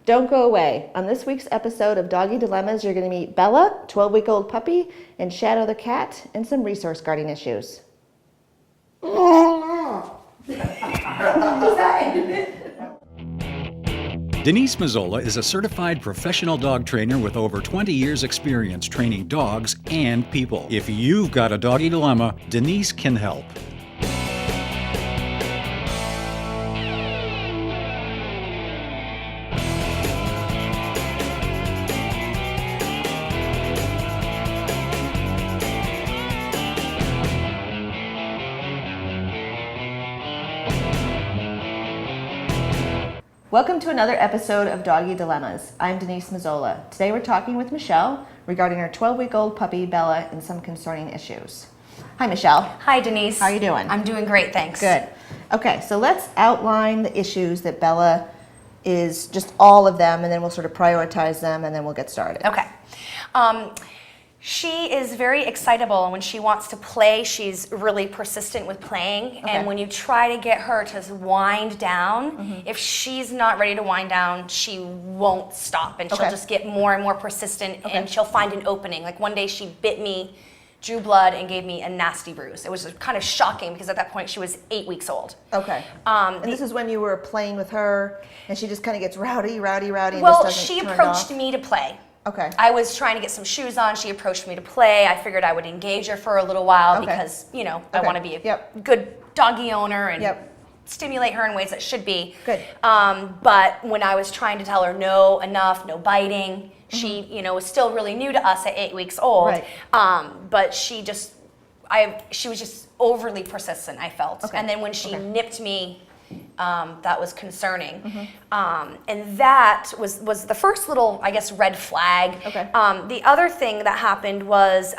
Don't go away. On this week's episode of Doggy Dilemmas, you're going to meet Bella, 12-week-old puppy, and Shadow the cat, and some resource guarding issues. Denise Mazzola is a certified professional dog trainer with over 20 years experience training dogs and people. If you've got a doggy dilemma, Denise can help. Welcome to another episode of Doggy Dilemmas. I'm Denise Mazzola. Today we're talking with Michelle regarding her 12-week-old puppy, Bella, and some concerning issues. Hi, Michelle. Hi, Denise. How are you doing? I'm doing great, thanks. Good. Okay, so let's outline the issues that Bella is, just all of them, and then we'll sort of prioritize them, and then we'll get started. Okay. She is very excitable, and when she wants to play, she's really persistent with playing. Okay. And when you try to get her to wind down, if she's not ready to wind down, she won't stop, and she'll just get more and more persistent, and she'll find an opening. Like one day she bit me, drew blood, and gave me a nasty bruise. It was kind of shocking because at that point she was 8 weeks old. Okay. And this is when you were playing with her, and she just kind of gets rowdy, and Well, just doesn't she turn approached off. me to play. Okay. I was trying to get some shoes on. She approached me to play. I figured I would engage her for a little while because, you know, I want to be a good doggy owner and stimulate her in ways that should be. Good. But when I was trying to tell her no, enough, no biting, she, you know, was still really new to us at 8 weeks old. Right. But she was just overly persistent, I felt. Okay. And then when she nipped me, that was concerning. And that was the first little, I guess, red flag. Okay. The other thing that happened was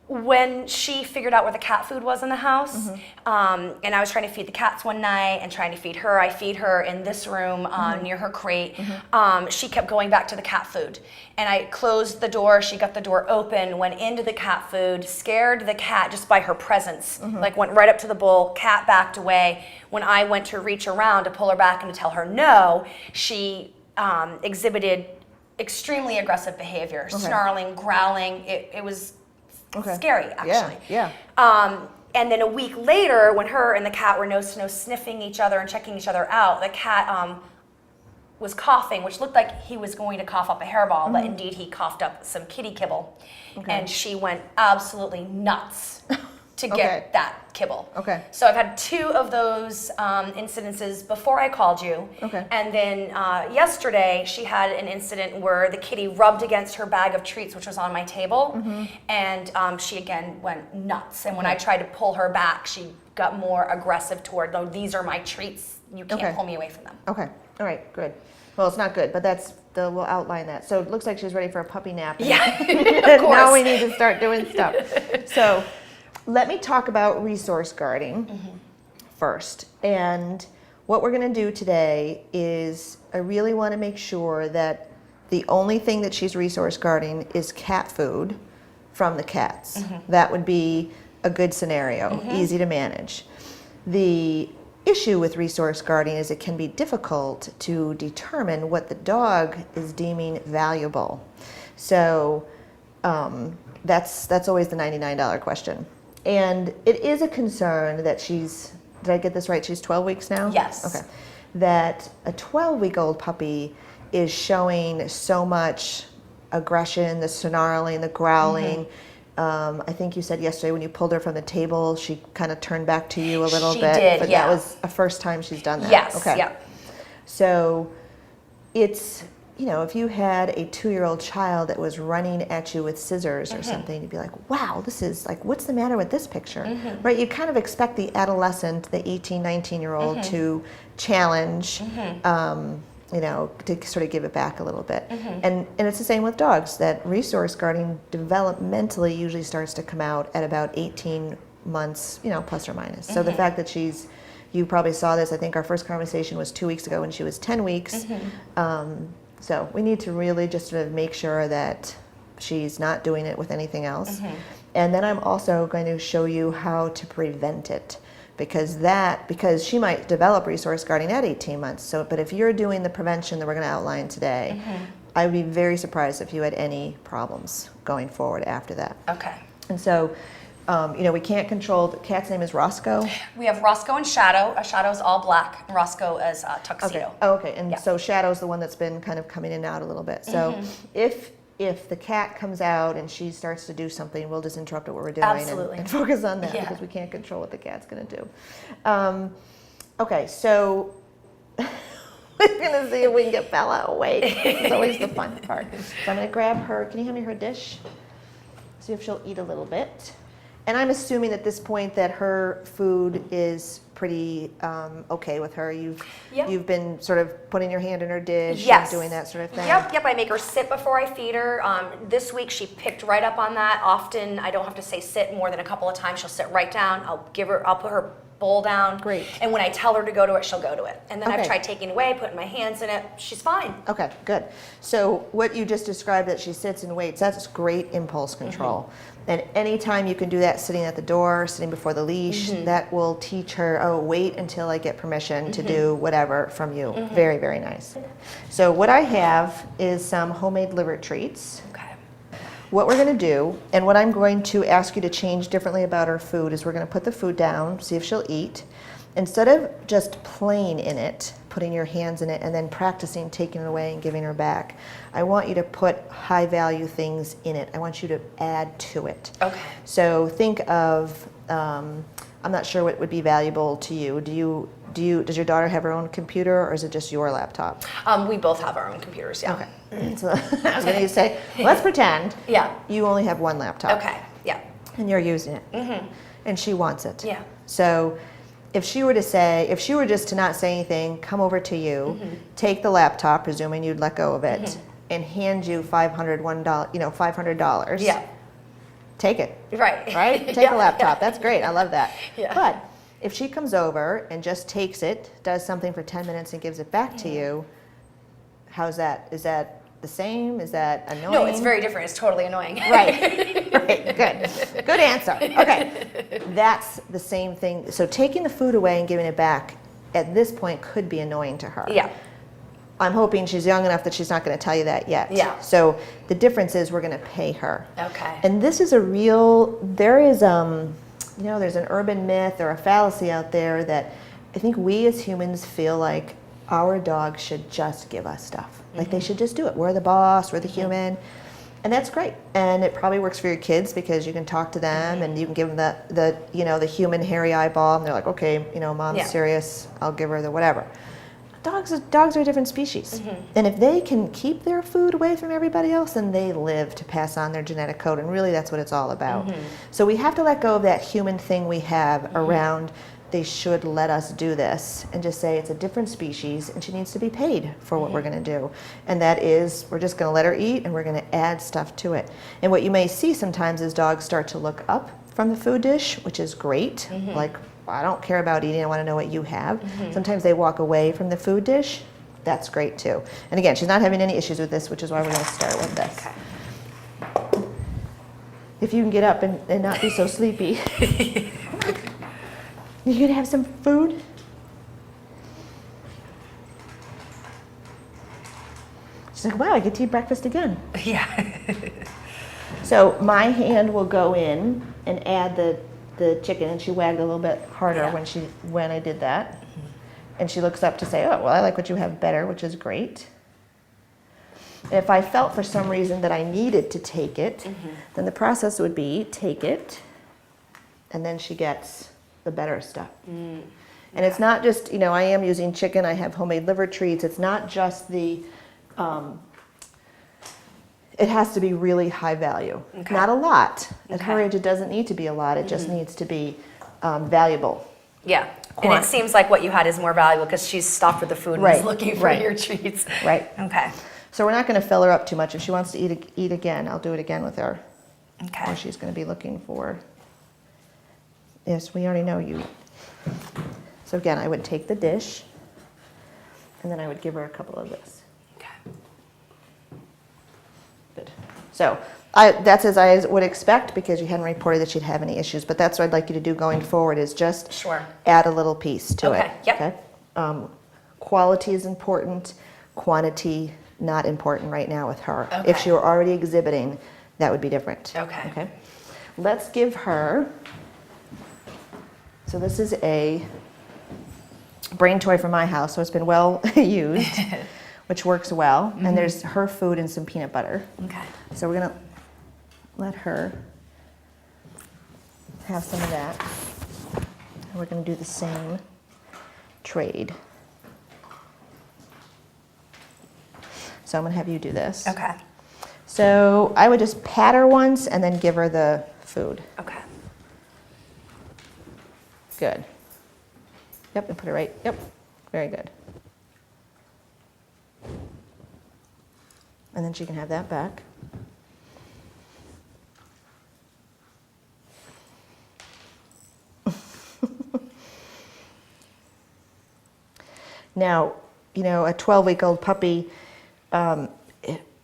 when she figured out where the cat food was in the house, and I was trying to feed the cats one night and trying to feed her. I feed her in this room near her crate. She kept going back to the cat food. And I closed the door, she got the door open, went into the cat food, scared the cat just by her presence. Like went right up to the bowl, cat backed away. When I went to reach around to pull her back and to tell her no, she exhibited extremely aggressive behavior, snarling, growling. It was scary, actually. Yeah. And then a week later, when her and the cat were nose to nose sniffing each other and checking each other out, the cat was coughing, which looked like he was going to cough up a hairball, but indeed he coughed up some kitty kibble. And she went absolutely nuts to get that kibble. Okay. So I've had 2 of those incidences before I called you. Okay. And then yesterday she had an incident where the kitty rubbed against her bag of treats, which was on my table, and she again went nuts. And when I tried to pull her back, she got more aggressive toward, "Oh, these are my treats. You can't pull me away from them." Okay. All right. Good. Well, it's not good, but we'll outline that. So it looks like she's ready for a puppy nap. Yeah, of course. Now we need to start doing stuff. So let me talk about resource guarding first. And what we're going to do today is I really want to make sure that the only thing that she's resource guarding is cat food from the cats. That would be a good scenario, easy to manage. The issue with resource guarding is it can be difficult to determine what the dog is deeming valuable. So that's always the $99 question. And it is a concern that she's, did I get this right? She's 12 weeks now? Yes. Okay. That a 12-week-old puppy is showing so much aggression, the snarling, the growling. I think you said yesterday when you pulled her from the table, she kind of turned back to you a little bit. She did, but yeah. That was a first time she's done that. Yes, okay. yeah. So it's, you know, if you had a 2-year-old child that was running at you with scissors or something, you'd be like, wow, this is like, what's the matter with this picture? Right? You kind of expect the adolescent, the 18, 19-year-old to challenge, you know, to sort of give it back a little bit. And it's the same with dogs, that resource guarding developmentally usually starts to come out at about 18 months, you know, plus or minus. So the fact that you probably saw this, I think our first conversation was 2 weeks ago when she was 10 weeks. So we need to really just sort of make sure that she's not doing it with anything else. And then I'm also going to show you how to prevent it, because she might develop resource guarding at 18 months. So, but if you're doing the prevention that we're going to outline today, I would be very surprised if you had any problems going forward after that. Okay. And so, we can't control, the cat's name is Roscoe. We have Roscoe and Shadow. Shadow's all black, and Roscoe is tuxedo. Okay. Oh, okay. And Yeah. so Shadow's the one that's been kind of coming in and out a little bit. So if the cat comes out and she starts to do something, we'll just interrupt what we're doing Absolutely. and focus on that Yeah. because we can't control what the cat's going to do. Okay, so we're going to see if we can get Bella awake. It's always the fun part. So I'm going to grab her. Can you hand me her dish? See if she'll eat a little bit. And I'm assuming at this point that her food is pretty okay with her. You've been sort of putting your hand in her dish and doing that sort of thing. Yep. I make her sit before I feed her. This week she picked right up on that. Often I don't have to say sit more than a couple of times. She'll sit right down. I'll put her bowl down. Great. And when I tell her to go to it, she'll go to it. And then Okay. I've tried taking it away, putting my hands in it. She's fine. Okay, good. So what you just described, that she sits and waits, that's great impulse control. And anytime you can do that sitting at the door, sitting before the leash, that will teach her, wait until I get permission to do whatever from you. Very, very nice. So what I have is some homemade liver treats. Okay. What we're going to do, and what I'm going to ask you to change differently about our food, is we're going to put the food down, see if she'll eat. Instead of just playing in it, putting your hands in it, and then practicing taking it away and giving her back, I want you to put high value things in it. I want you to add to it. Okay. So think of, I'm not sure what would be valuable to you. Does your daughter have her own computer, or is it just your laptop? We both have our own computers, yeah. Okay. So I was going to say, let's pretend Yeah. you only have one laptop. Okay, yeah. And you're using it. And she wants it. Yeah. So if she were just to not say anything, come over to you, take the laptop, presuming you'd let go of it, and hand you $500, Yeah. take it. Right. Right? Take Yeah, a laptop. yeah. That's great. I love that. Yeah. But if she comes over and just takes it, does something for 10 minutes and gives it back to you, how's that? Is that the same? Is that annoying? No, it's very different. It's totally annoying. Right. Right. Good. Good answer. Okay. That's the same thing. So taking the food away and giving it back at this point could be annoying to her. Yeah. I'm hoping she's young enough that she's not going to tell you that yet. Yeah. So the difference is we're going to pay her. Okay. And this is there's an urban myth or a fallacy out there that I think we as humans feel like our dog should just give us stuff. Like they should just do it. We're the boss, we're the human. And that's great. And it probably works for your kids because you can talk to them and you can give them the human hairy eyeball and they're like, okay, mom's serious, I'll give her the whatever. Dogs are a different species. And if they can keep their food away from everybody else, then they live to pass on their genetic code. And really that's what it's all about. So we have to let go of that human thing we have around they should let us do this and just say it's a different species and she needs to be paid for what we're going to do. And that is, we're just going to let her eat and we're going to add stuff to it. And what you may see sometimes is dogs start to look up from the food dish, which is great. Like, I don't care about eating, I want to know what you have. Sometimes they walk away from the food dish. That's great too. And again, she's not having any issues with this, which is why we're going to start with this. Okay. If you can get up and not be so sleepy. You gonna have some food? She's like, wow, I get to eat breakfast again. Yeah. So my hand will go in and add the chicken, and she wagged a little bit harder when I did that. And she looks up to say, oh, well, I like what you have better, which is great. And if I felt for some reason that I needed to take it, then the process would be take it, and then she gets the better stuff. And it's not just, I am using chicken, I have homemade liver treats. It's not just it has to be really high value. Okay. Not a lot. At Okay. her age, it doesn't need to be a lot. It just needs to be valuable. Yeah. And it seems like what you had is more valuable because she's stopped with the food and is looking for your treats. Right. Okay. So we're not going to fill her up too much. If she wants to eat again, I'll do it again with her. Okay. Or she's going to be looking for. Yes, we already know you. So again, I would take the dish, and then I would give her a couple of this. Okay. Good. So That's as I would expect because you hadn't reported that she'd have any issues. But that's what I'd like you to do going forward is just Sure. add a little piece to it. Okay, yep. Quality is important. Quantity, not important right now with her. Okay. If she were already exhibiting, that would be different. Okay. Let's give her, so this is a brain toy from my house, so it's been well used, which works well. And there's her food and some peanut butter. Okay. So we're gonna let her have some of that. And we're gonna do the same trade. So I'm gonna have you do this. Okay. So I would just pat her once and then give her the food. Okay. Good. Yep, and put it right. Yep, very good. And then she can have that back. Now, you know, a 12-week-old puppy,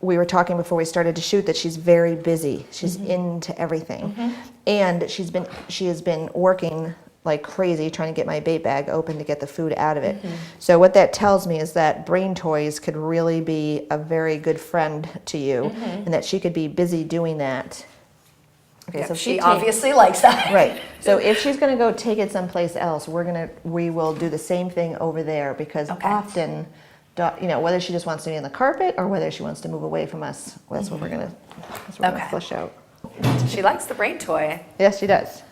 we were talking before we started to shoot that she's very busy. She's into everything. And she has been working like crazy trying to get my bait bag open to get the food out of it. So what that tells me is that brain toys could really be a very good friend to you and that she could be busy doing that. Okay, Yep, so she obviously likes that. Right. So if she's going to go take it someplace else, we will do the same thing over there because often, you know, whether she just wants to be on the carpet or whether she wants to move away from us, that's what we're going to flush out. She likes the brain toy. Yes, she does.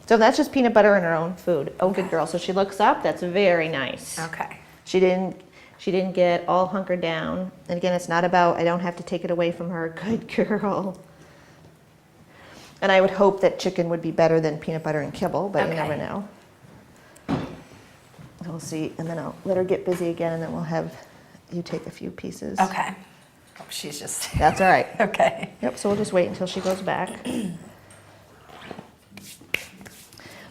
So that's just peanut butter and her own food. Oh, good girl. So she looks up. That's very nice. Okay. She didn't get all hunkered down. And again, it's not about I don't have to take it away from her. Good girl. And I would hope that chicken would be better than peanut butter and kibble, but you never know. We'll see, and then I'll let her get busy again, and then we'll have you take a few pieces. Okay. Oh, she's just. That's all right. Okay. Yep, so we'll just wait until she goes back.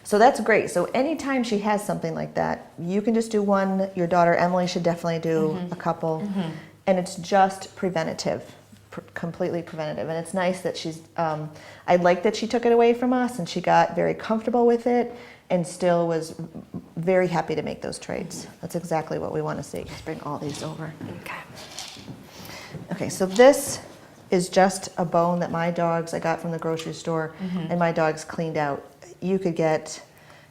So that's great. So anytime she has something like that, you can just do one. Your daughter Emily should definitely do a couple. And it's just preventative. Completely preventative, and it's nice that she's I like that she took it away from us and she got very comfortable with it and still was very happy to make those trades. That's exactly what we want to see. Let's bring all these over. Okay, so this is just a bone that my dogs I got from the grocery store and my dogs cleaned out. You could get,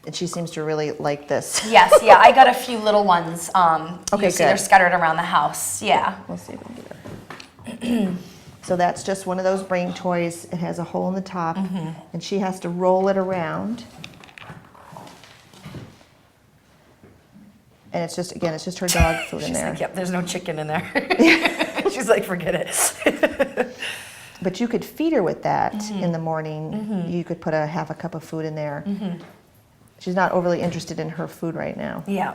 and she seems to really like this. Yes, yeah, I got a few little ones. Okay, you see they're scattered around the house. Yeah. We'll see if we can get her. So that's just one of those brain toys. It has a hole in the top, and she has to roll it around. And it's just, again, it's just her dog food in there. Like, yep, there's no chicken in there. She's like, forget it. But you could feed her with that in the morning. You could put half a cup of food in there. She's not overly interested in her food right now. Yeah.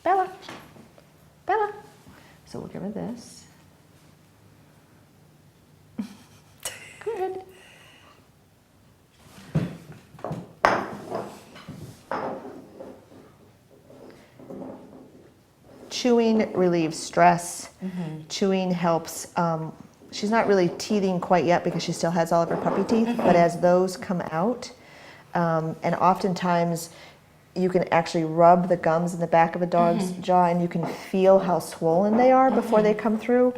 Bella, Bella. So we'll give her this. Good. Chewing relieves stress. Chewing helps. She's not really teething quite yet because she still has all of her puppy teeth, but as those come out, and oftentimes you can actually rub the gums in the back of a dog's jaw and you can feel how swollen they are before they come through.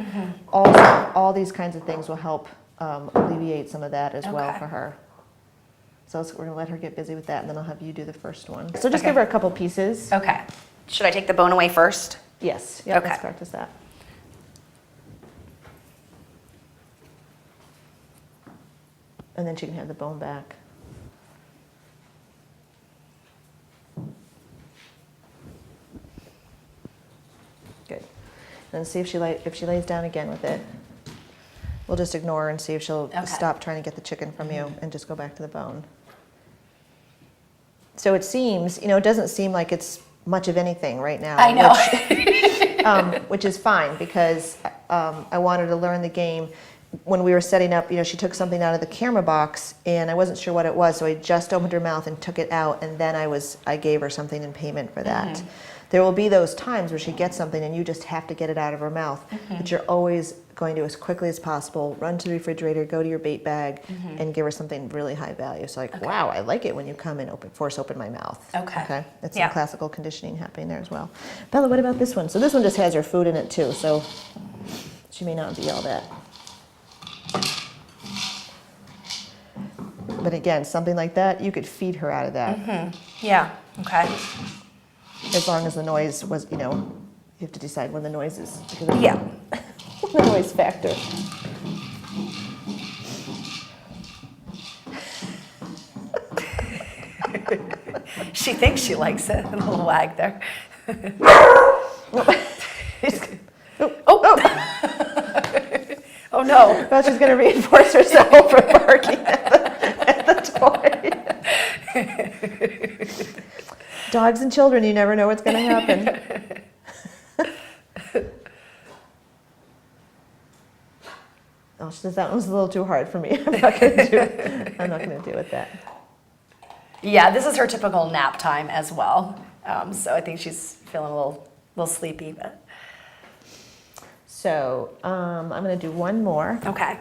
All these kinds of things will help alleviate some of that as well for her. So we're going to let her get busy with that, and then I'll have you do the first one. So just give her a couple pieces. Okay. Should I take the bone away first? Yes. Yep, Okay. let's practice that. And then she can have the bone back. Good. Then see if she lays down again with it. We'll just ignore her and see if she'll stop trying to get the chicken from you and just go back to the bone. So it seems, you know, it doesn't seem like it's much of anything right now. I know. Which is fine because I wanted to learn the game. When we were setting up, you know, she took something out of the camera box and I wasn't sure what it was, so I just opened her mouth and took it out, and then I gave her something in payment for that. there will be those times where she gets something and you just have to get it out of her mouth. But you're always going to, as quickly as possible, run to the refrigerator, go to your bait bag, and give her something really high value. So like, wow, I like it when you come and force open my mouth. Okay. That's some classical conditioning happening there as well. Bella, what about this one? So this one just has her food in it too, so she may not be all that. But again, something like that, you could feed her out of that. Yeah, okay. As long as the noise was, you have to decide when the noise is. Because of Yeah. the noise factor. She thinks she likes it. A little wag there. Oh no. Well, she's going to reinforce herself for barking at the toy. Dogs and children, you never know what's going to happen. Oh, she says that one was a little too hard for me. I'm not going to do it. I'm not going to do with that. Yeah, this is her typical nap time as well. So I think she's feeling a little sleepy. But. So I'm going to do one more. Okay.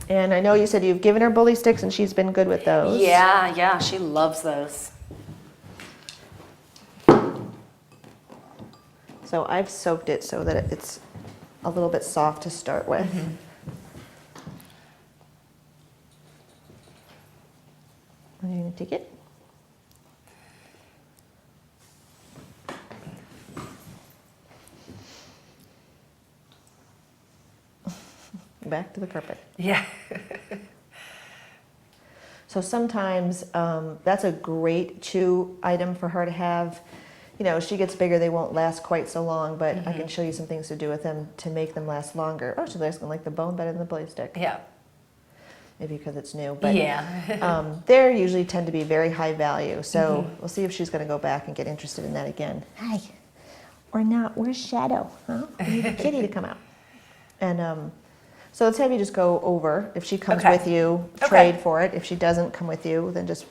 And I know you said you've given her bully sticks and she's been good with those. Yeah, she loves those. So I've soaked it so that it's a little bit soft to start with. And you're going to take it. Back to the carpet. Yeah. So sometimes that's a great chew item for her to have. As she gets bigger, they won't last quite so long, but I can show you some things to do with them to make them last longer. Oh, she's going to like the bone better than the bully stick. Yeah. Maybe because it's new. But Yeah. they usually tend to be very high value. So we'll see if she's going to go back and get interested in that again. Hi. Or not. Where's Shadow? Huh? We need the kitty to come out. And so let's have you just go over. If she comes with you, trade for it. If she doesn't come with you, then just...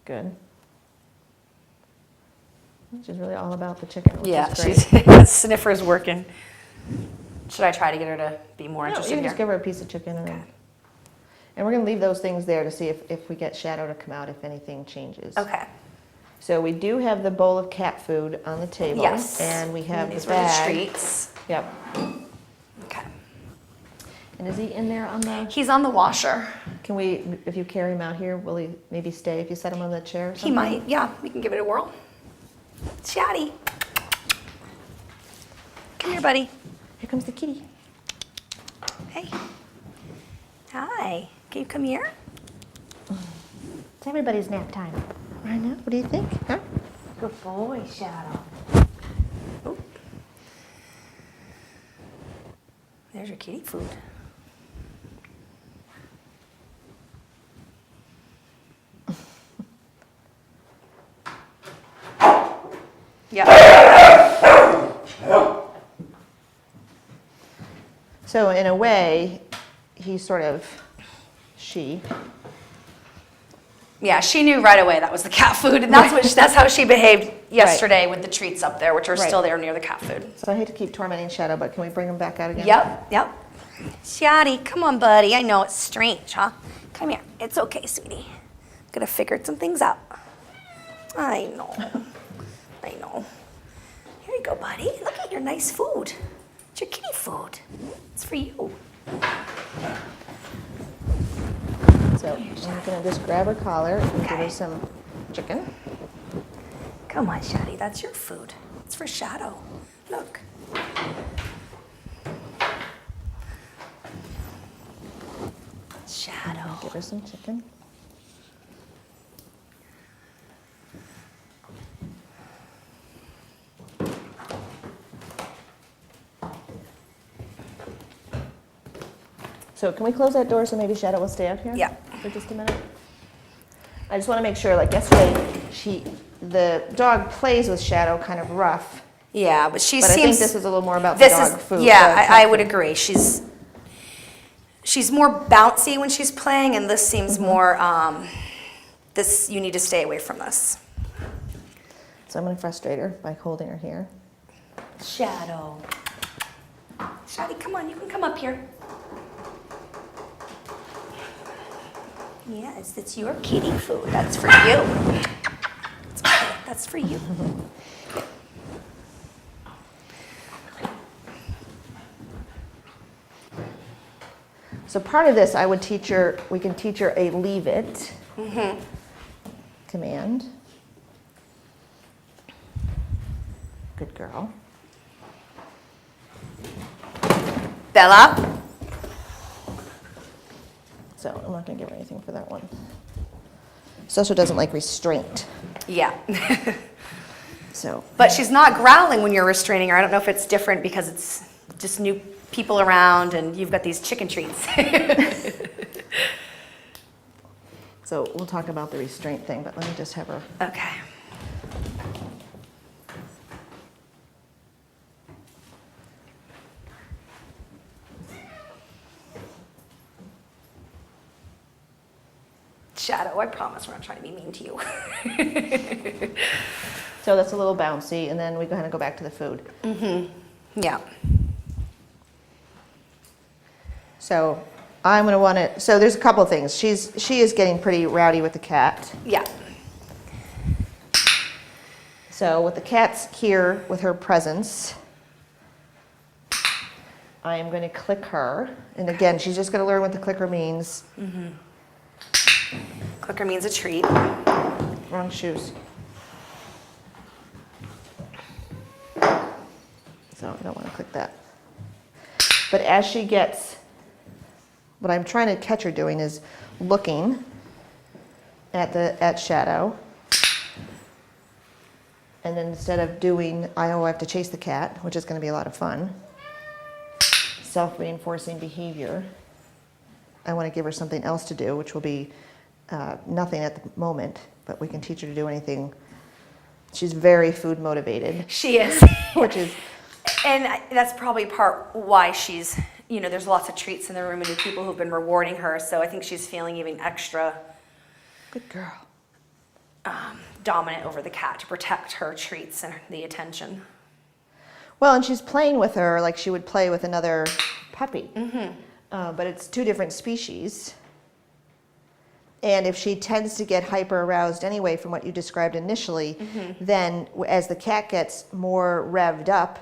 Good. She's really all about the chicken, which Yeah, is great. she's sniffer's working. Should I try to get her to be more No, interested you can here? just give her a piece of chicken. And we're going to leave those things there to see if we get Shadow to come out, if anything changes. Okay. So we do have the bowl of cat food on the table. Yes. And we have These the were the bag. treats. Yep. Okay. And is he in there on the... He's on the washer. Can we, if you carry him out here, will he maybe stay if you set him on the chair or something? He might. Yeah, we can give it a whirl. Chatty. Come here, buddy. Here comes the kitty. Hey. Hi. Can you come here? It's everybody's nap time. Right now, what do you think? Huh? Good boy, Shadow. Oop. There's your kitty food. Yeah. So in a way, he sort of, Yeah, she knew right away that was the cat food, and that's how she behaved yesterday with the treats up there, which are still there near the cat food. So I hate to keep tormenting Shadow, but can we bring him back out again? Yep. Shotty, come on, buddy. I know it's strange, huh? Come here. It's okay, sweetie. Could have figured some things out. I know. Here you go, buddy. Look at your nice food. It's your kitty food. It's for you. So I'm going to just grab her collar and give her some chicken. Come on, Shotty. That's your food. It's for Shadow. Look. Shadow. Give her some chicken. So can we close that door so maybe Shadow will stay out here? Yeah. For just a minute? I just want to make sure, like yesterday, the dog plays with Shadow kind of rough. Yeah, but she But seems... I think this is a little more about the dog food. Yeah, I would agree. she's more bouncy when she's playing, and this seems more, this, you need to stay away from this. So I'm going to frustrate her by holding her here. Shadow. Shaddy, come on, you can come up here. Yes, it's your kitty food. That's for you. That's for you. So part of this, I would teach her, we can teach her a leave it command. Good girl. Bella. So I'm not going to give her anything for that one. Soso doesn't like restraint. Yeah. So, But she's not growling when you're restraining her. I don't know if it's different because it's just new people around and you've got these chicken treats. so we'll talk about the restraint thing, but let me just have her. Okay. Shadow, I promise we're not trying to be mean to you. So that's a little bouncy, and then we kind of go back to the food. Yeah. So I'm going to want to, so there's a couple of things. She is getting pretty rowdy with the cat. Yeah. So with the cat's here with her presence, I am going to click her. And again, she's just going to learn what the clicker means. Clicker means a treat. Wrong shoes. So I don't want to click that. But as she gets, what I'm trying to catch her doing is looking at Shadow. And then instead of doing, I have to chase the cat, which is going to be a lot of fun, self-reinforcing behavior, I want to give her something else to do, which will be nothing at the moment, but we can teach her to do anything. She's very food motivated. She is. Which is, and that's probably part why she's, you know, there's lots of treats in the room and new people who've been rewarding her, so I think she's feeling even extra good girl. Dominant over the cat to protect her treats and the attention. Well, and she's playing with her like she would play with another puppy. But it's two different species. And if she tends to get hyper aroused anyway from what you described initially, then as the cat gets more revved up,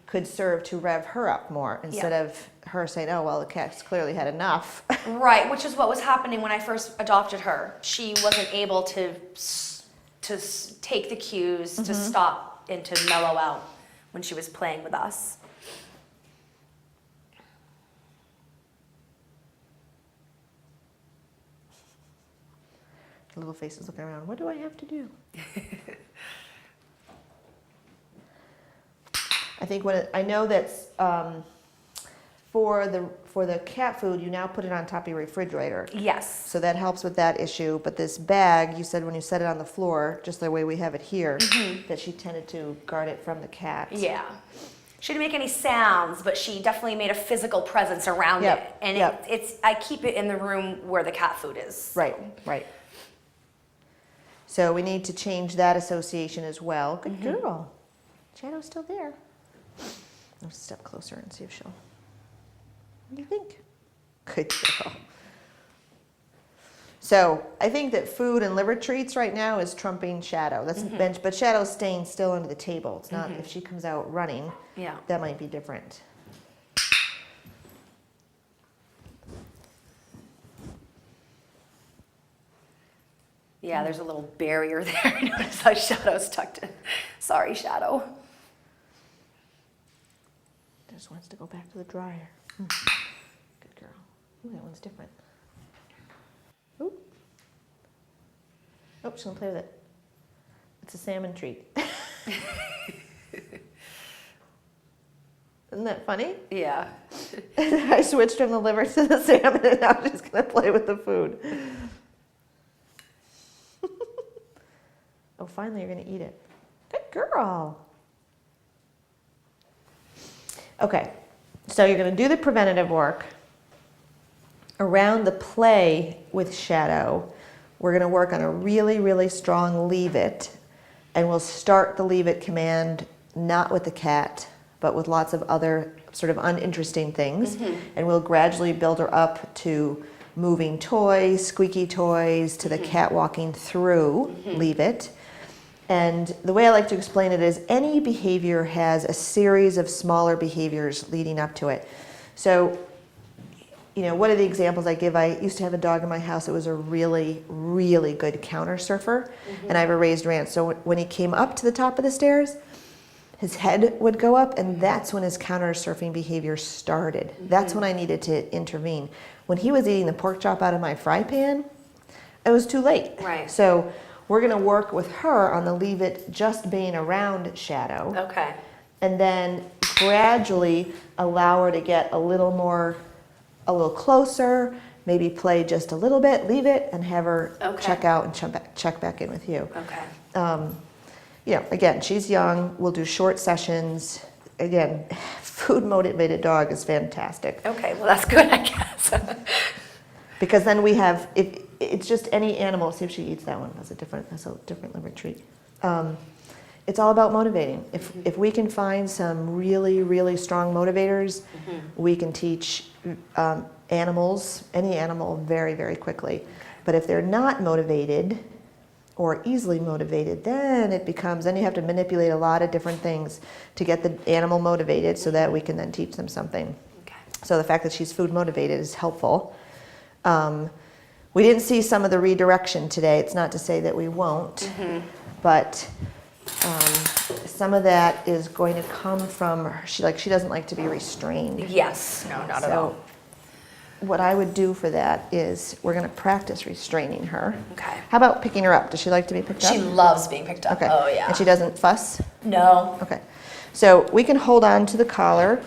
could serve to rev her up more instead of her saying, oh, well, the cat's clearly had enough. Right, which is what was happening when I first adopted her. She wasn't able to take the cues, to stop and to mellow out when she was playing with us. Little faces looking around. What do I have to do? I think I know that for the cat food, you now put it on top of your refrigerator. Yes. So that helps with that issue. But this bag, you said when you set it on the floor, just the way we have it here, that she tended to guard it from the cat. Yeah. She didn't make any sounds, but she definitely made a physical presence around it. And I keep it in the room where the cat food is. Right, right. So we need to change that association as well. Good girl. Shadow's still there. I'll step closer and see if she'll. What do you think? Good girl. So I think that food and liver treats right now is trumping Shadow. That's bench, but Shadow's staying still under the table. It's not if she comes out running. Yeah. That might be different. Yeah, there's a little barrier there. Notice how Shadow's tucked in. Sorry, Shadow. Just wants to go back to the dryer. Good girl. Ooh, that one's different. Ooh. Oh, she's gonna play with it. It's a salmon treat. Isn't that funny? Yeah. I switched from the liver to the salmon, and now she's gonna play with the food. Oh, finally you're gonna eat it. Good girl. Okay, so you're gonna do the preventative work, around the play with Shadow, we're going to work on a really, really strong leave it, and we'll start the leave it command not with the cat, but with lots of other sort of uninteresting things, and we'll gradually build her up to moving toys, squeaky toys, to the cat walking through leave it. And the way I like to explain it is any behavior has a series of smaller behaviors leading up to it. So, you know, one of the examples I give, I used to have a dog in my house that was a really, really good counter surfer, and I have a raised ranch. So when he came up to the top of the stairs, his head would go up, and that's when his counter surfing behavior started. That's when I needed to intervene. When he was eating the pork chop out of my fry pan, it was too late. Right. So we're going to work with her on the leave it just being around Shadow. Okay. And then gradually allow her to get a little closer, maybe play just a little bit, leave it, and have her check out and check back in with you. Okay. You know, again, she's young. We'll do short sessions. Again, food motivated dog is fantastic. Okay, well that's good, I guess. Because then we have, if it's just any animal, see if she eats that one. That's a different liver treat. It's all about motivating. If we can find some really, really strong motivators, we can teach animals, any animal, very, very quickly. But if they're not motivated or easily motivated, then you have to manipulate a lot of different things to get the animal motivated so that we can then teach them something. Okay. So the fact that she's food motivated is helpful. We didn't see some of the redirection today. It's not to say that we won't, but some of that is going to come from she doesn't like to be restrained. Yes. No, not at all. What I would do for that is we're going to practice restraining her. Okay. How about picking her up? Does she like to be picked up? She loves being picked up. Okay. Oh yeah. And she doesn't fuss? No. Okay. So we can hold on to the collar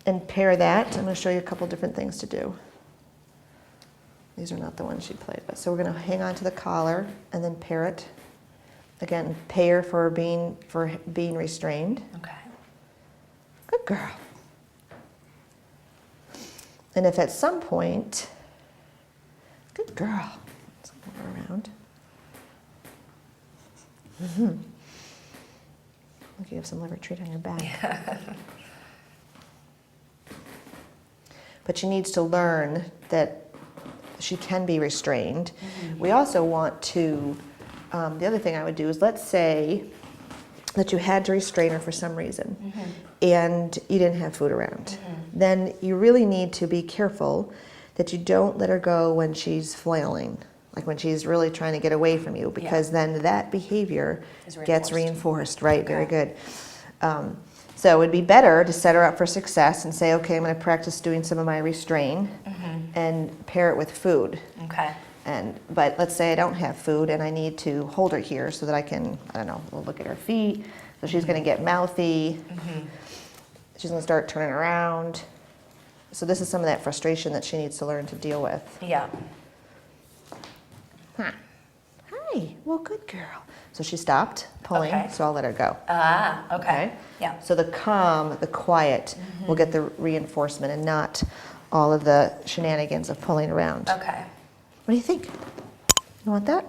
and pair that. I'm going to show you a couple different things to do. These are not the ones she played with. So we're going to hang on to the collar and then pair it. Again, pay her for being restrained. Okay. Good girl. And if at some point, good girl, let's move her around. Look, you have some liver treat on your back. But she needs to learn that she can be restrained. We also want to, the other thing I would do is, let's say that you had to restrain her for some reason and you didn't have food around. Then you really need to be careful that you don't let her go when she's flailing, like when she's really trying to get away from you, because then that behavior gets reinforced. Right, very good. So it would be better to set her up for success and say, okay, I'm going to practice doing some of my restrain and pair it with food. Okay. But let's say I don't have food and I need to hold her here so that I can, I don't know, we'll look at her feet. So she's going to get mouthy. She's going to start turning around. So this is some of that frustration that she needs to learn to deal with. Yeah. Huh. Hi, well, good girl. So she stopped pulling, so I'll let her go. Ah, okay. Yeah. So the calm, the quiet will get the reinforcement and not all of the shenanigans of pulling around. Okay. What do you think? You want that?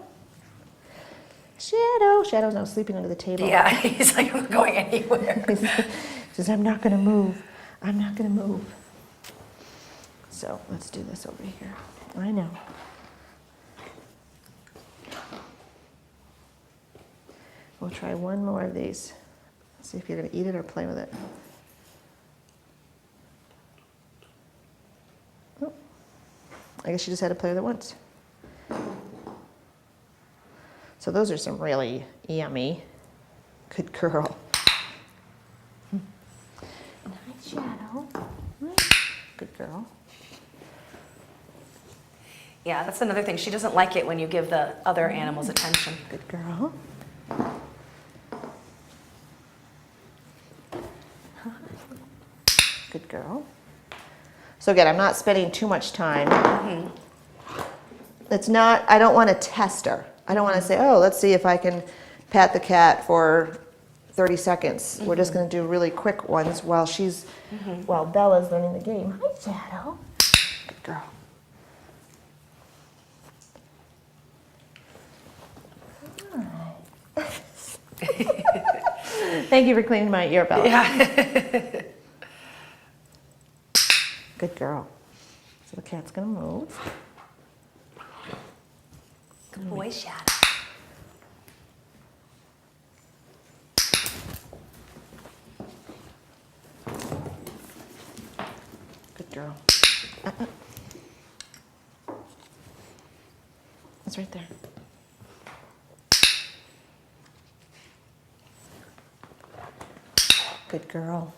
Shadow. Shadow's now sleeping under the table. Yeah, he's like, I'm not going anywhere. He says, I'm not going to move. I'm not going to move. So let's do this over here. I know. We'll try one more of these. See if you're going to eat it or play with it. Oh. I guess you just had to play with it once. So those are some really yummy. Good girl. Nice Shadow. Good girl. Yeah, that's another thing. She doesn't like it when you give the other animals attention. Good girl. Good girl. So again, I'm not spending too much time. It's not, I don't want to test her. I don't want to say, oh, let's see if I can pat the cat for 30 seconds. We're just going to do really quick ones while Bella's learning the game. Hi, Shadow. Good girl. Thank you for cleaning my ear, Bella. Yeah. Good girl. So the cat's gonna move. Good boy, Shadow. Good girl. It's right there. Good girl.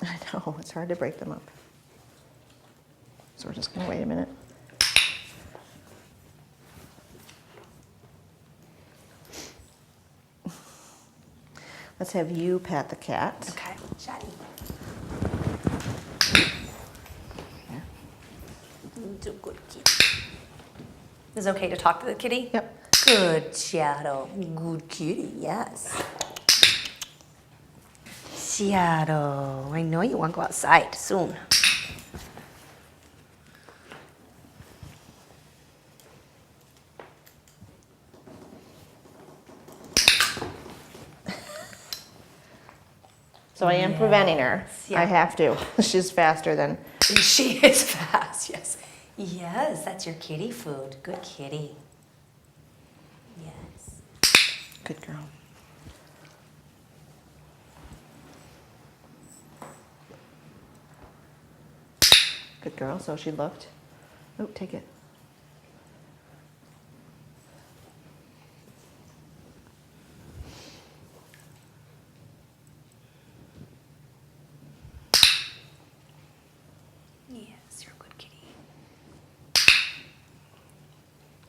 I know, it's hard to break them up. So we're just gonna wait a minute. Let's have you pat the cat. Okay, Shaddy. It's a good kitty. Is it okay to talk to the kitty? Yep. Good Shadow. Good kitty, yes. Shadow, I know you want to go outside soon. So I am preventing her. yeah. I have to. She's faster than. She is fast, yes. Yes, that's your kitty food. Good kitty. Yes. Good girl. Good girl. So she looked. Oh, take it. Yes, you're a good kitty.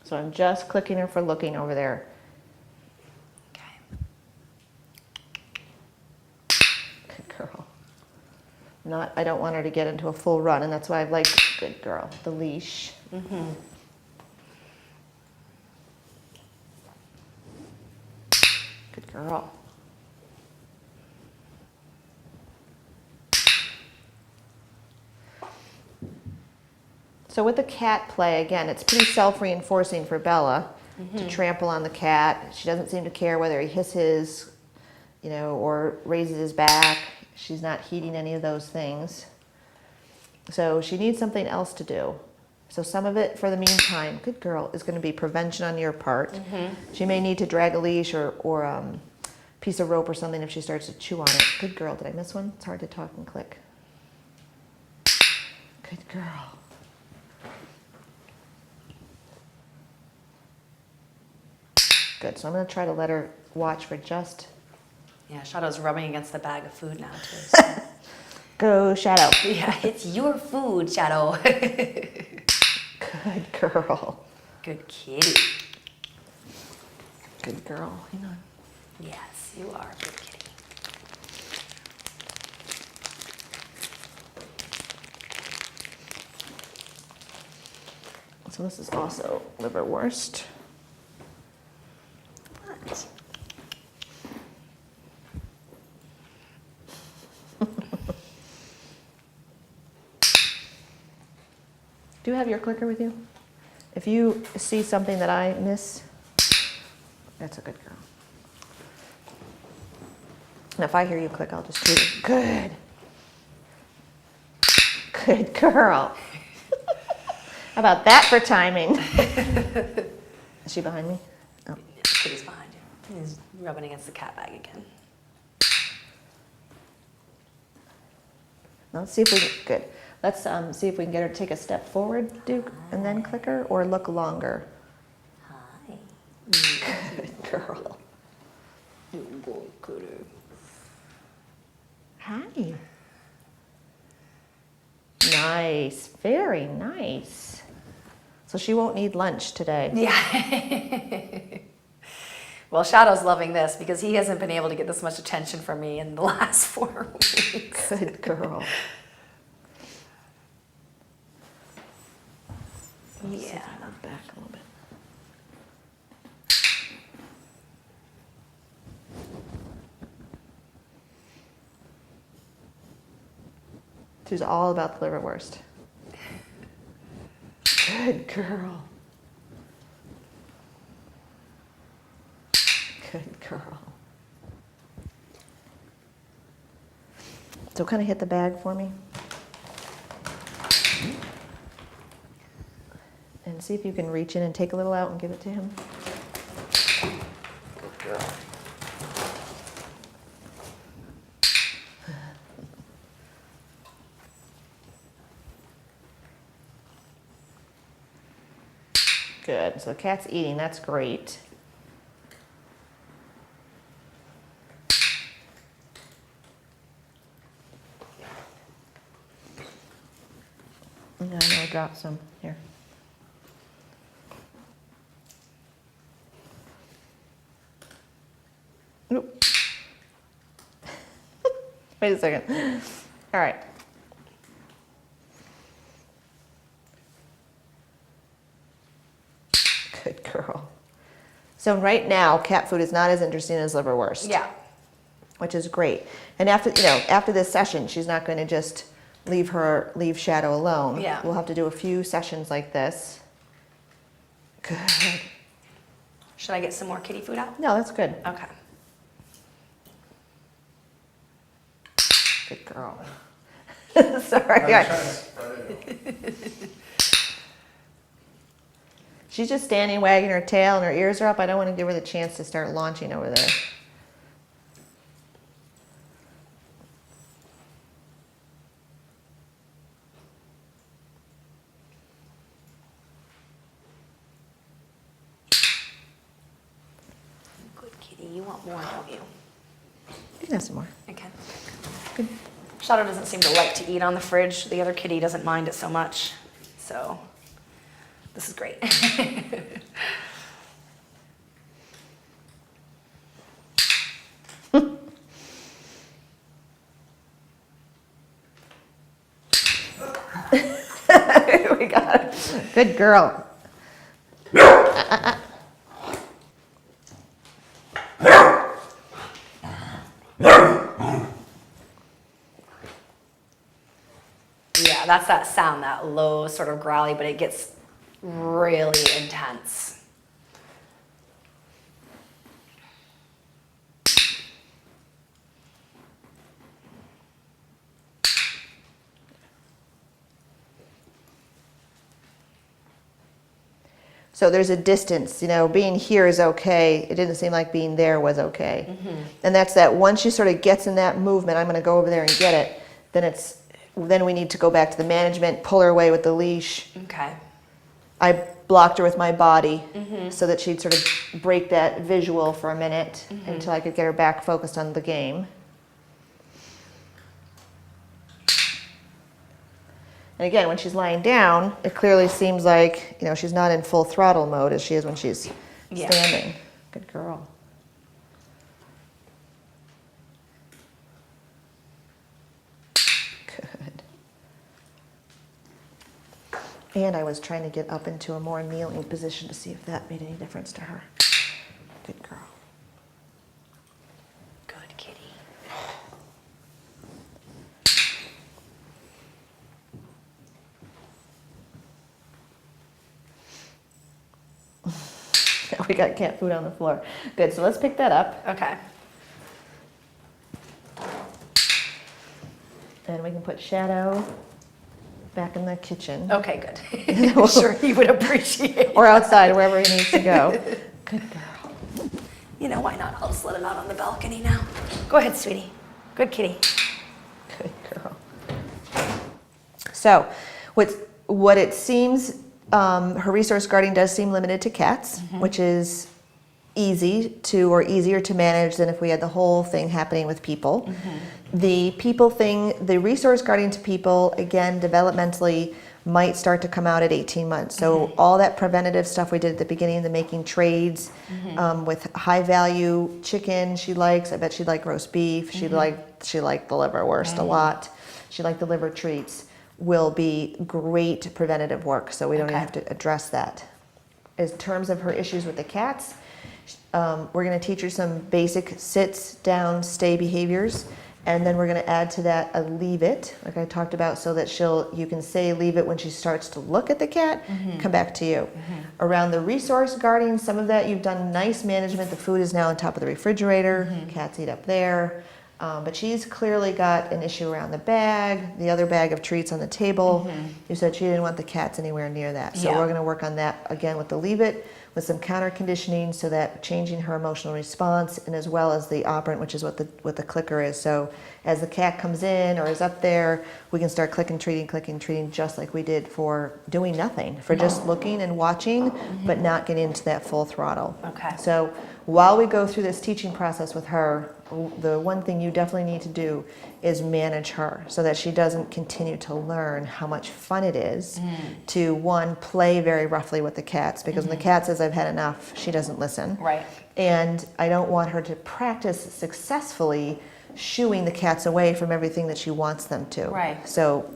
So I'm just clicking her for looking over there. Okay. Good girl. I don't want her to get into a full run, and that's why I've like, good girl, the leash. Mm-hmm. Good girl. So with the cat play, again, it's pretty self-reinforcing for Bella to trample on the cat. She doesn't seem to care whether he hisses, or raises his back. She's not heeding any of those things. So she needs something else to do. So some of it, for the meantime, good girl, is going to be prevention on your part. She may need to drag a leash or piece of rope or something if she starts to chew on it. Good girl. Did I miss one? It's hard to talk and click. Good girl. Good. So I'm going to try to let her watch for just. Yeah, Shadow's rubbing against the bag of food now, too. So. Go, Shadow. Yeah, it's your food, Shadow. Good girl. Good kitty. Good girl. Hang on. Yes, you are a good kitty. So this is also liverwurst. What? Do you have your clicker with you? If you see something that I miss, that's a good girl. And if I hear you click, I'll just do it. Good. Good girl. How about that for timing? Is she behind me? Oh. Kitty's behind you. He's rubbing against the cat bag again. Now let's see if we good. Let's see if we can get her to take a step forward, Duke, and then click her, or look longer. Hi. Good girl. Good kitty. Hi. Nice. Very nice. So she won't need lunch today. Yeah. Well, Shadow's loving this because he hasn't been able to get this much attention from me in the last 4 weeks. Good girl. Yeah. Back a little bit. She's all about the liverwurst. Good girl. Good girl. So kind of hit the bag for me. And see if you can reach in and take a little out and give it to him. Good girl. Good. So the cat's eating. That's great. Yeah, I know I dropped some. Here. Oop. Wait a second. All right. Good girl. So right now, cat food is not as interesting as liverwurst. Yeah. Which is great. And after this session, she's not going to just leave Shadow alone. Yeah. We'll have to do a few sessions like this. Good. Should I get some more kitty food out? No, that's good. Okay. Good girl. Sorry. She's just standing, wagging her tail, and her ears are up. I don't want to give her the chance to start launching over there. Good kitty. You want more, don't you? You can have some more. Okay. Good. Shadow doesn't seem to like to eat on the fridge. The other kitty doesn't mind it so much. So this is great. We got it. Good girl. Yeah, that's that sound, that low sort of growly, but it gets really intense. So there's a distance, being here is okay. It didn't seem like being there was okay. Mm-hmm. And that's that once she sort of gets in that movement, I'm going to go over there and get it, then we need to go back to the management, pull her away with the leash. Okay. I blocked her with my body so that she'd sort of break that visual for a minute until I could get her back focused on the game. And again, when she's lying down, it clearly seems like, she's not in full throttle mode as she is when she's standing. Good girl. Good. And I was trying to get up into a more kneeling position to see if that made any difference to her. Good girl. Good kitty. We got cat food on the floor. Good, so let's pick that up. Okay. And we can put Shadow back in the kitchen. Okay, good. I'm sure he would appreciate it. Or outside, wherever he needs to go. Good girl. Why not? I'll just let him out on the balcony now. Go ahead, sweetie. Good kitty. Good girl. So, what it seems, her resource guarding does seem limited to cats, which is easier to manage than if we had the whole thing happening with people. The people thing, the resource guarding to people, again, developmentally might start to come out at 18 months. So all that preventative stuff we did at the beginning, the making trades with high value chicken she likes. I bet she'd like roast beef. She liked the liverwurst a lot. She liked the liver treats. Will be great preventative work, so we don't even have to address that. In terms of her issues with the cats, we're going to teach her some basic sits, down, stay behaviors, And then we're going to add to that a leave it, like I talked about, so that you can say leave it when she starts to look at the cat, come back to you. Around the resource guarding, some of that you've done nice management. The food is now on top of the refrigerator. Cats eat up there. But she's clearly got an issue around the bag, the other bag of treats on the table. You said she didn't want the cats anywhere near that. So we're going to work on that again with the leave it, with some counter conditioning, so that changing her emotional response, and as well as the operant, which is what the clicker is. So as the cat comes in or is up there, we can start clicking, treating, just like we did for doing nothing, for just looking and watching, but not getting into that full throttle. Okay. So while we go through this teaching process with her, the one thing you definitely need to do is manage her so that she doesn't continue to learn how much fun it is to, one, play very roughly with the cats, because when the cat says, I've had enough, she doesn't listen. Right. And I don't want her to practice successfully shooing the cats away from everything that she wants them to. Right. So,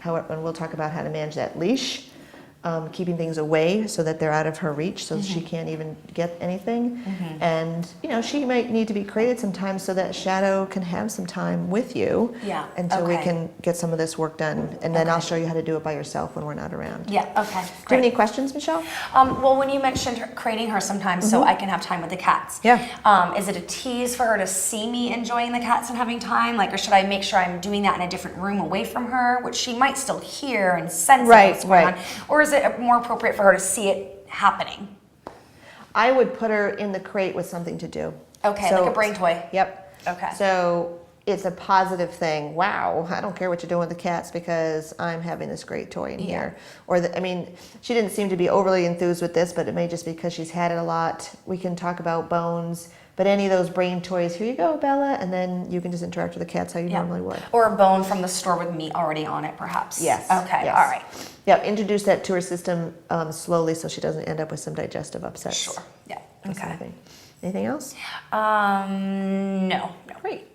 however, and we'll talk about how to manage that leash. Keeping things away so that they're out of her reach, so she can't even get anything. And she might need to be created sometimes so that Shadow can have some time with you until we can get some of this work done. And then I'll show you how to do it by yourself when we're not around. Yeah, okay. Do you have any questions, Michelle? Well, when you mentioned creating her sometimes so I can have time with the cats. Yeah. Is it a tease for her to see me enjoying the cats and having time? Or should I make sure I'm doing that in a different room away from her, which she might still hear and sense what's going on? Or is it more appropriate for her to see it happening? I would put her in the crate with something to do. Okay, like a brain toy. Yep. Okay. So it's a positive thing. Wow, I don't care what you're doing with the cats because I'm having this great toy in here. Or, she didn't seem to be overly enthused with this, but it may just be because she's had it a lot. We can talk about bones. But any of those brain toys, here you go, Bella, and then you can just interact with the cats how you normally would. Or a bone from the store with meat already on it, perhaps. Yes. Okay, yes. all right. Yeah, introduce that to her system slowly so she doesn't end up with some digestive upsets. Sure, yeah, That kind of thing. Anything else? No. Great.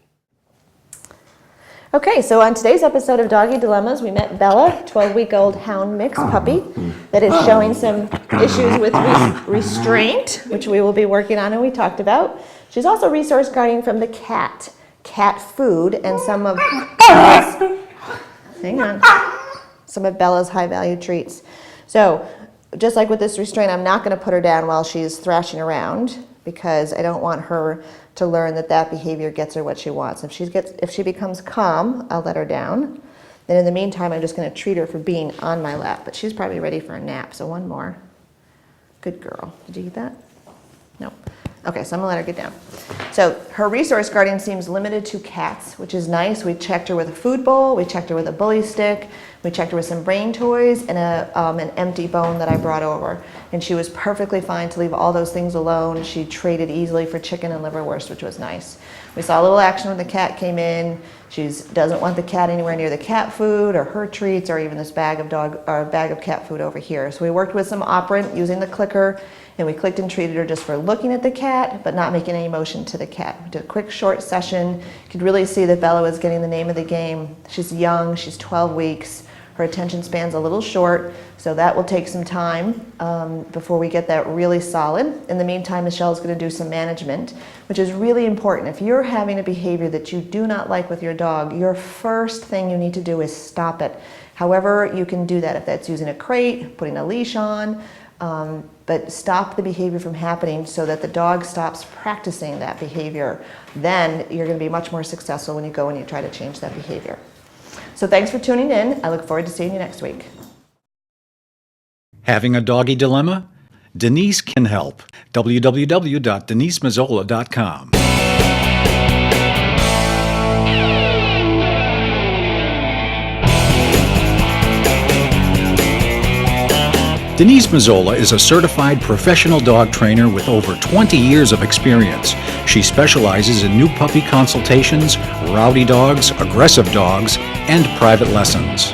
Okay, so on today's episode of Doggy Dilemmas, we met Bella, 12-week-old hound mix puppy that is showing some issues with restraint, which we will be working on and we talked about. She's also resource guarding from the cat food, and some of Bella's high-value treats. So just like with this restraint, I'm not going to put her down while she's thrashing around, because I don't want her to learn that behavior gets her what she wants. If she becomes calm, I'll let her down. Then in the meantime, I'm just going to treat her for being on my lap. But she's probably ready for a nap, so one more. Good girl. Did you get that? No. Okay, so I'm going to let her get down. So her resource guarding seems limited to cats, which is nice. We checked her with a food bowl. We checked her with a bully stick. We checked her with some brain toys and an empty bone that I brought over. And she was perfectly fine to leave all those things alone. She traded easily for chicken and liverwurst, which was nice. We saw a little action when the cat came in. She doesn't want the cat anywhere near the cat food or her treats or even this bag of cat food over here. So we worked with some operant using the clicker, and we clicked and treated her just for looking at the cat, but not making any motion to the cat. We did a quick, short session. You could really see that Bella was getting the name of the game. She's young, she's 12 weeks. Her attention span's a little short, so that will take some time before we get that really solid. In the meantime, Michelle's going to do some management, which is really important. If you're having a behavior that you do not like with your dog, your first thing you need to do is stop it. However you can do that, if that's using a crate, putting a leash on, but stop the behavior from happening so that the dog stops practicing that behavior. Then you're going to be much more successful when you go and you try to change that behavior. So thanks for tuning in. I look forward to seeing you next week. Having a doggy dilemma? Denise can help. www.denisemazzola.com. Denise Mazzola is a certified professional dog trainer with over 20 years of experience. She specializes in new puppy consultations, rowdy dogs, aggressive dogs, and private lessons.